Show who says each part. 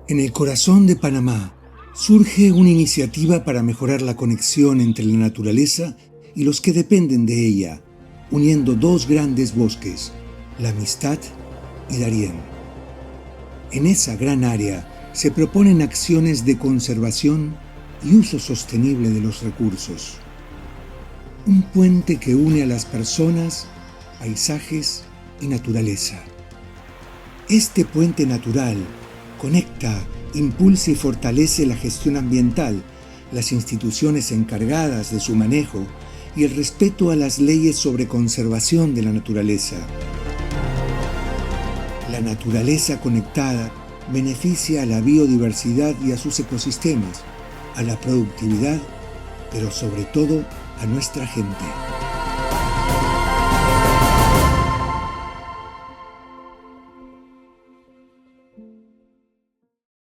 Speaker 1: En el corazón de Panamá surge una iniciativa para mejorar la conexión entre la naturaleza y los que dependen de ella, uniendo dos grandes bosques, la Amistad y Darién. En esa gran área se proponen acciones de conservación y uso sostenible de los recursos. Un puente que une a las personas, paisajes y naturaleza. Este puente natural conecta, impulsa y fortalece la gestión ambiental, las instituciones encargadas de su manejo y el respeto a las leyes sobre conservación de la naturaleza. La naturaleza conectada beneficia a la biodiversidad y a sus ecosistemas, a la productividad, pero sobre todo a nuestra gente.